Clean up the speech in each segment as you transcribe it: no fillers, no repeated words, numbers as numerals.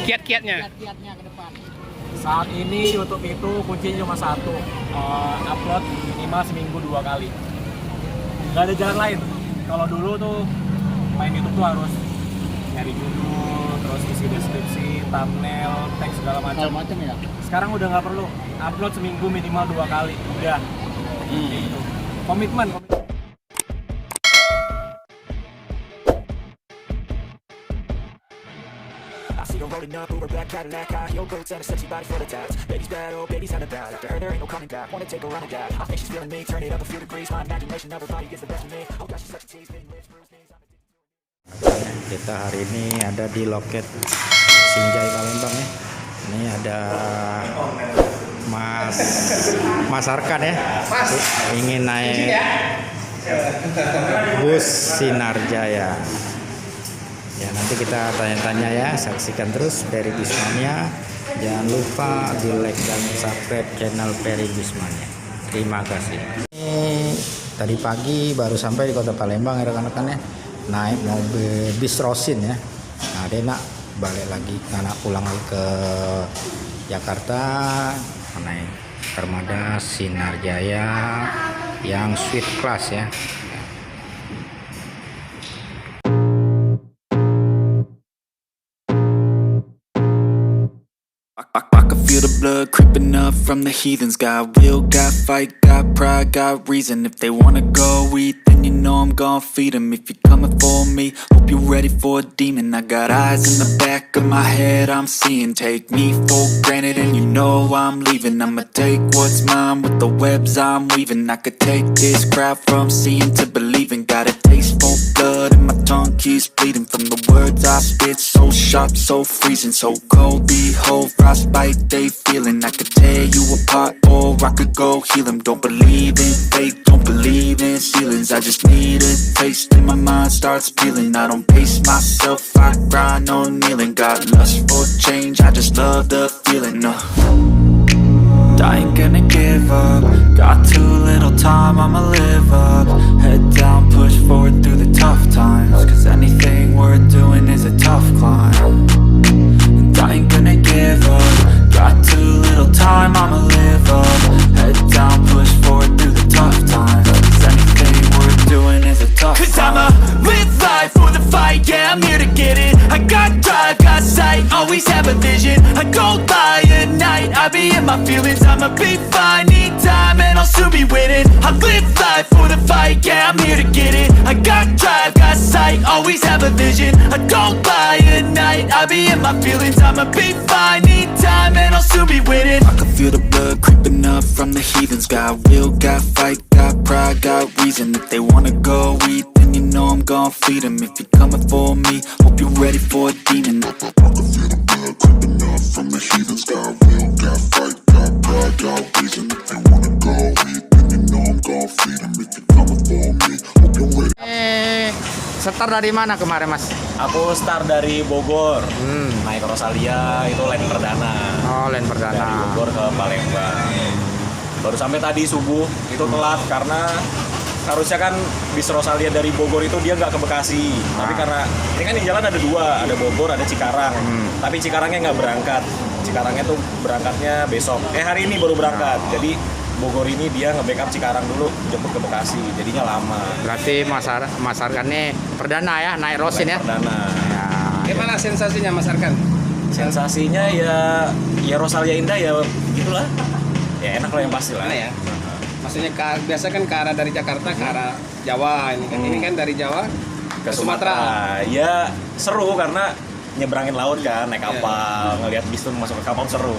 Kiat-kiatnya. Kiat-kiatnya ke depan. Saat ini YouTube itu kuncinya cuma satu, upload minimal seminggu 2 kali. Gak ada jalan lain. Kalau dulu tuh main YouTube tuh harus nyari judul, terus isi deskripsi, thumbnail, teks segala macam ya. Sekarang udah nggak perlu, upload seminggu minimal 2 kali, udah. Gitu. Komitmen. Rolling up, Uber black Cadillac, high heel boots and a sexy body full of tats. Baby's bad, oh baby's had a bad. After her there ain't no coming back. Wanna take a run at that? I think she's feeling me. Turn it up a few degrees. My imagination of her body gets the best of me. Oh gosh, she's such a tease. Big lips, bruised knees. Kita hari ini ada di loket Sinjai Palembang ya. Ini ada Mas Arkan ya. Ingin naik bus Sinarjaya. Ya nanti kita tanya-tanya ya, saksikan terus Peri Bismania. Jangan lupa di like dan subscribe channel Peri Bismania. Terima kasih. Ini tadi pagi baru sampai di kota Palembang ya rekan-rekan ya. Naik mobil bis Rosin ya. Nah dia nak balik lagi, anak pulang lagi ke Jakarta naik Armada Sinarjaya yang suite class ya. I can feel the blood creeping up from the heathens. Got will, got fight, got pride, got reason. If they wanna go eat, then you know I'm gon' feed them. If you're coming for me, hope you're ready for a demon. I got eyes in the back of my head, I'm seeing. Take me for granted and you know I'm leaving. I'ma take what's mine with the webs I'm weaving. I could take this crowd from seeing to believing. Got a taste for blood and my tongue keeps bleeding. From the words I spit, so sharp, so freezing. So cold, behold, frostbite they feeling. I could tear you apart or I could go heal them. Don't believe in fate, don't believe in ceilings. I just need a taste and my mind starts peeling. I don't pace myself, I grind on kneeling. Got lust for change, I just love the feeling. I ain't gonna give up. Got too little time, I'ma live up. Head down, push forward through the tough times. Cause anything worth doing is a tough climb. And I ain't gonna give up. Got too little time, I'ma live up. Head down, push forward through the tough times. Cause anything worth doing is a tough climb. Cause I'ma live life for the fight, yeah, I'm here to get it. I got drive, got sight, always have a vision. I go by at night, I be in my feelings. I'ma be fine, need time and I'll soon be winning. I live life for the fight, yeah, I'm here to get it. I got drive, got sight, always have a vision. I go by at night, I be in my feelings. I'ma be fine, need time and I'll soon be winning. I can feel the blood creeping up from the heathens. Got will, got fight, got pride, got reason. If they wanna go eat, then you know I'm gon' feed them. If you're coming for me, hope you're ready for a demon. I can feel the blood creeping up from the heathens. Got will, got fight, got pride, got reason. If they wanna go eat, then you know I'm gon' feed them. If you're coming for me, hope you're ready. Start dari mana kemarin Mas? Aku start dari Bogor, naik Rosalia, itu line perdana. Oh, line Dari perdana. Bogor ke Palembang. Baru sampai tadi subuh, itu telat karena harusnya kan bis Rosalia dari Bogor itu dia nggak ke Bekasi. Tapi karena ini kan di jalan ada dua, ada Bogor, ada Cikarang. Tapi Cikarangnya nggak berangkat. Cikarangnya tuh berangkatnya besok. Hari ini baru berangkat. Jadi Bogor ini dia nge-backup Cikarang dulu, jemput ke Bekasi. Jadinya lama. Berarti Mas Arkan ini perdana ya naik Rosin ya? Perdana. Ya. Gimana sensasinya Mas Arkan? Sensasinya ya Rosalia indah ya gitulah. Ya enak lah yang pasti lah. Mana ya? Maksudnya biasa kan ke arah dari Jakarta ke arah Jawa ini kan. Ini kan dari Jawa Ke Sumatera. Ya seru karena nyebrangin laut kan, naik kapal, ngelihat bis tuh masuk ke kapal seru.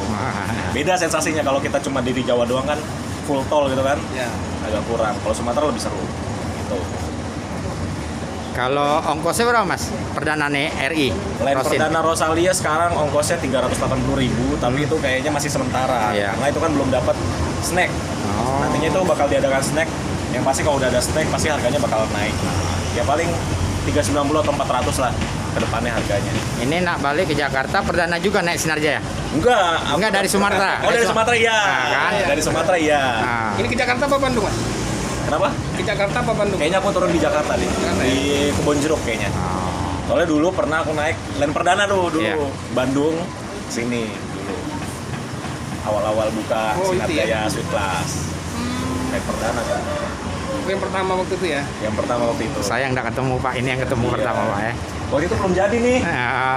Beda sensasinya kalau kita cuma di Jawa doang kan full tol gitu kan. Ya. Agak kurang. Kalau Sumatera lebih seru. Gitu. Kalau ongkosnya berapa Mas? Perdana nih RI Lain Rosin. perdana Rosalia sekarang ongkosnya 380.000, tapi itu kayaknya masih sementara. Iya. Karena itu kan belum dapat snack. Oh. Nantinya itu bakal diadakan snack. Yang pasti kalau udah ada snack pasti harganya bakal naik. Ya paling 390 atau 400 lah ke depannya harganya. Ini nak balik ke Jakarta perdana juga naik Sinarjaya? Enggak dari Sumatera. Oh, dari Sumatera iya. Nah, kan? Dari Sumatera iya. Nah. Ini ke Jakarta apa Bandung Mas? Kenapa? Ke Jakarta apa Bandung? Kayaknya aku turun di Jakarta deh. Jakarta, ya? Di Kebon Jeruk kayaknya. Oh. Soalnya dulu pernah aku naik land perdana dulu, Iya. Bandung sini dulu. Awal-awal buka Oh, Sinar itu ya? Jaya Sweet Class. Land perdana kan. Yang pertama waktu itu ya. Yang pertama waktu itu. Saya nggak ketemu Pak, ini yang ketemu Iya. pertama Pak ya. Waktu itu belum jadi nih.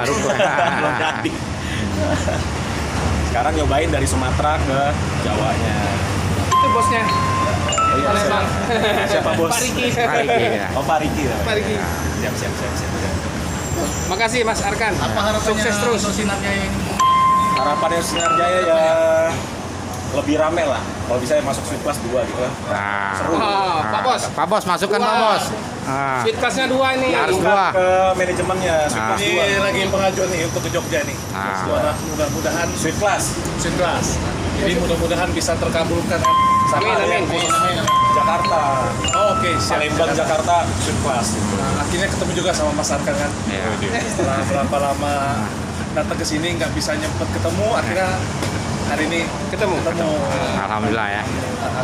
Belum jadi. Sekarang nyobain dari Sumatera ke Jawanya. Itu bosnya. Oh iya, Palembang. siapa bos? Pak Riki. Pak Riki, ya. Oh, Pak Riki. Ya. Pak Riki. Siap. Makasih Mas Arkan. Sukses terus. Harapannya Sinar Jaya ya lebih rame lah. Kalau bisa ya masuk Sweet Class 2 gitu lah. Nah, Seru. Wah, Pak Bos. Pak Bos masukkan Pak Wah. Bos. Ah. Sweet class-nya 2 ini. Harus Bukan dua. ke manajemennya Sweet Class 2. Ini lagi pengajuan nih untuk ke Jogja nih. Ah. Mudah-mudahan Sweet Class Sweet Class. Jadi mudah-mudahan bisa terkabulkan. sama Amin, ada yang amin. khusus Jakarta. Oh, oke, siap. Palembang Jakarta Sweet Class gitu. Nah, akhirnya ketemu juga sama Mas Arkan kan. Iya. Setelah berapa lama datang ke sini nggak bisa nyempet ketemu, akhirnya hari ini Ketemu. Alhamdulillah ya.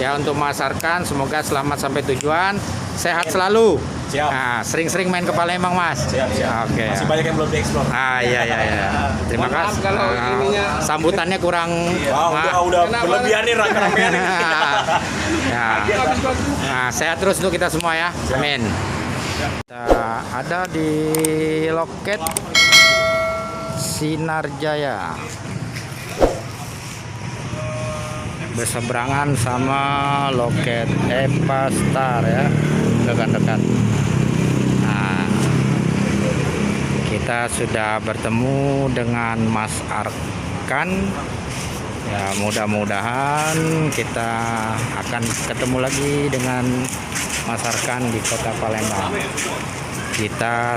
Ya untuk Mas Arkan semoga selamat sampai tujuan, sehat selalu. Siap. Nah, sering-sering main ke Palembang Mas. Siap. Oke. Masih banyak yang belum dieksplor. Ah iya. Terima Mohon maaf kasih. kalau ininya- Sambutannya kurang. Wah, udah Kenapa? berlebihan nih rangka-rangkanya nih. Ya. Nah, sehat terus untuk kita semua ya. Amin. Kita ada di loket Sinar Jaya. Berseberangan sama loket Epa Star ya, dekat-dekat. Nah, kita sudah bertemu dengan Mas Arkan. Ya, mudah-mudahan kita akan ketemu lagi dengan Mas Arkan di Kota Palembang. Kita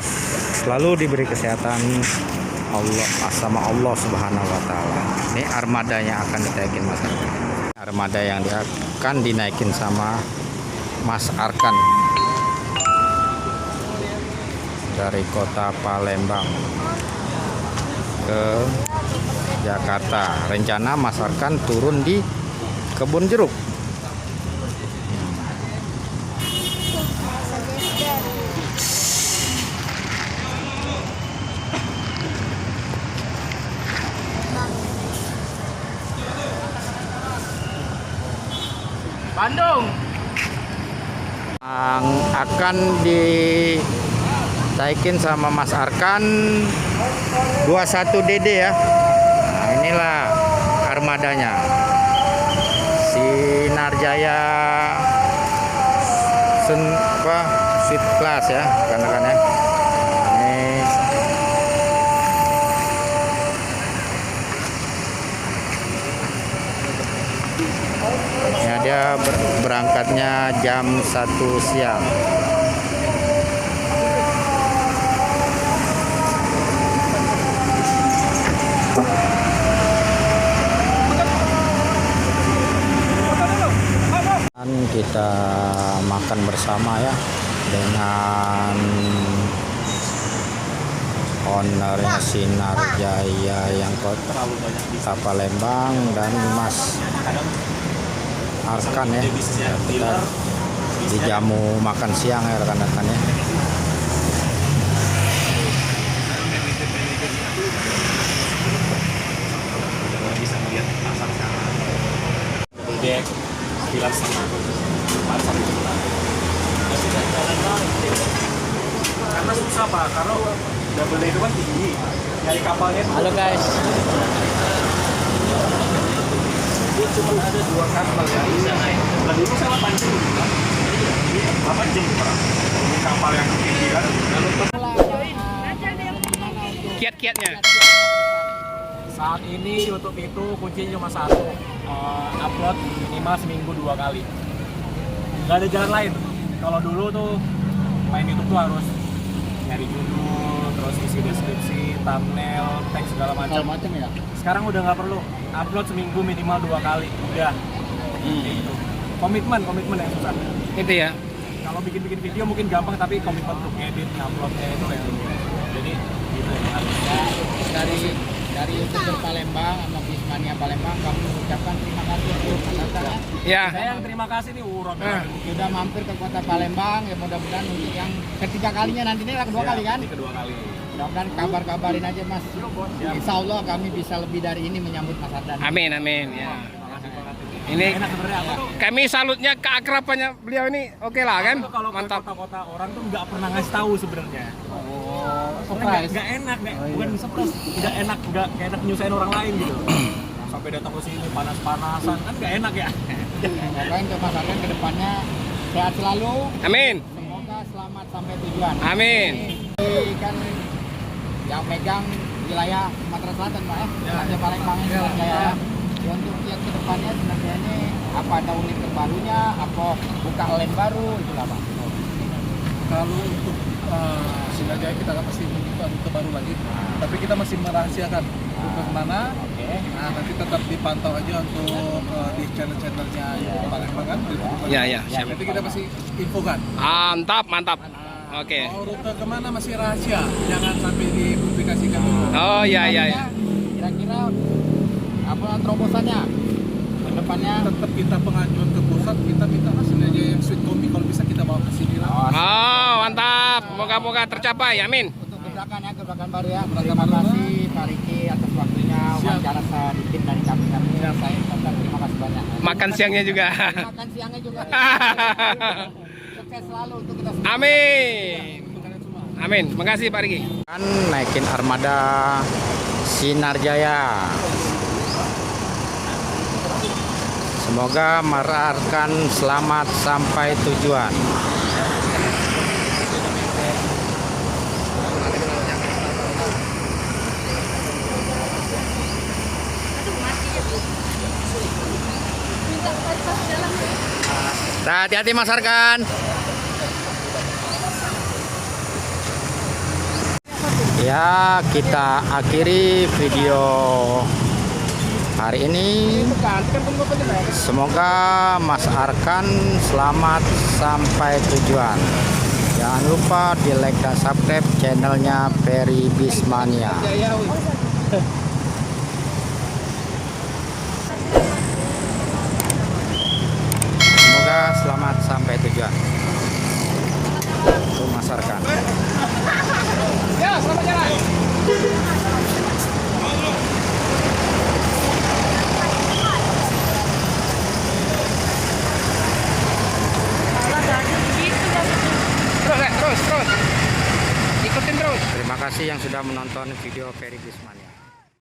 selalu diberi kesehatan Allah sama Allah Subhanahu wa taala. Ini armadanya akan dinaikin Mas Arkan. Armada yang akan dinaikin sama Mas Arkan dari Kota Palembang ke Jakarta. Rencana Mas Arkan turun di Kebun Jeruk. Bandung. Yang akan ditaikin sama Mas Arkan 21 DD ya. Nah, inilah armadanya Sinar Jaya Sweet Class ya, kan ya. Ini ya, dia berangkatnya jam 1 siang. Dan kita makan bersama ya dengan ownernya Sinar Jaya yang Kota Palembang dan Mas Arkan ya. Kita dijamu makan siang ya rekan-rekan ya. Bisa melihat pasar sekarang. Dek, sekilas pasar itu. Karena susah Pak, karena double day itu kan tinggi. Dari kapalnya itu. Halo guys. Dia cuma ada 2 kapal ya. Nah dulu saya 8 jam. 8 jam Pak. Ini kapal yang tinggi kan. Kiat-kiatnya. Saat ini YouTube itu kuncinya cuma satu, upload minimal seminggu 2 kali. Gak ada jalan lain. Kalau dulu tuh main YouTube tuh harus nyari judul, terus isi deskripsi, thumbnail, teks segala macam ya. Sekarang udah nggak perlu, upload seminggu minimal 2 kali, udah. Gitu. Komitmen yang susah. Itu ya. Kalau bikin video mungkin gampang, tapi komitmen untuk edit, uploadnya itu yang jadi gitu. Dari YouTuber Palembang sama Bismania Palembang, kami ucapkan terima kasih untuk Mas Arkan ya. Ya. Saya yang terima kasih nih Uron. Sudah mampir ke Kota Palembang, ya mudah-mudahan untuk yang ketiga kalinya nanti ini kedua kali kan? Ini kedua kali. Mudah-mudahan kabar-kabarin aja Mas. Insya Allah kami bisa lebih dari ini menyambut Mas Ardan. Amin, amin. Ya. Ini kami salutnya keakrabannya beliau ini, oke lah kan? Kalau Mantap. kota-kota orang tuh nggak pernah ngasih tahu sebenarnya. Surprise. Nggak enak, bukan surprise, nggak enak, nggak enak nyusahin orang lain gitu. Sampai datang ke sini panas-panasan kan nggak enak ya. Semoga untuk Mas Ardan ke depannya sehat selalu. Amin. Semoga selamat sampai tujuan. Amin. Ini kan yang megang wilayah Sumatera Selatan Pak ya. Raja Palembang ini ya. Ya, untuk yang kedepannya sebenarnya ini apa ada unit terbarunya, apa buka lane baru itulah Pak. Kalau untuk Sinarjaya kita akan pasti membuka rute baru lagi, tapi kita masih merahasiakan rute kemana. Oke. Nah, nanti tetap dipantau aja untuk di channel-channelnya Palembang kan. Ya, ya, siap. Nanti kita pasti infokan. Mantap, mantap. Oke. Mau rute kemana masih rahasia, jangan sampai dipublikasikan dulu. Oh, ya, ya, ya. Kira-kira apa terobosannya? Kedepannya Tetap kita pengajuan ke pusat, kita minta Sinarjaya yang sweet kombi kalau bisa kita bawa ke sini lah. Oh, mantap. Moga-moga tercapai. Amin. untuk gebrakan ya, gebrakan baru ya. Terima kasih Pak Riki atas waktunya. Wawancara sedikit dari kami. Saya ucapkan terima kasih banyak. Makan siangnya juga. Makan siangnya juga. Sukses selalu untuk kita semua. Amin. Amin. Makasih Pak Riki. Kan naikin armada Sinarjaya. Semoga Arkan selamat sampai tujuan. Hati-hati Mas Arkan. Ya, kita akhiri video hari ini. Semoga Mas Arkan selamat sampai tujuan. Jangan lupa di like dan subscribe channelnya Ferry Bismania. Semoga selamat sampai tujuan. Untuk Mas Arkan. Ya, selamat jalan. Terus. Ikutin terus. Terima kasih yang sudah menonton video Ferry Bismania.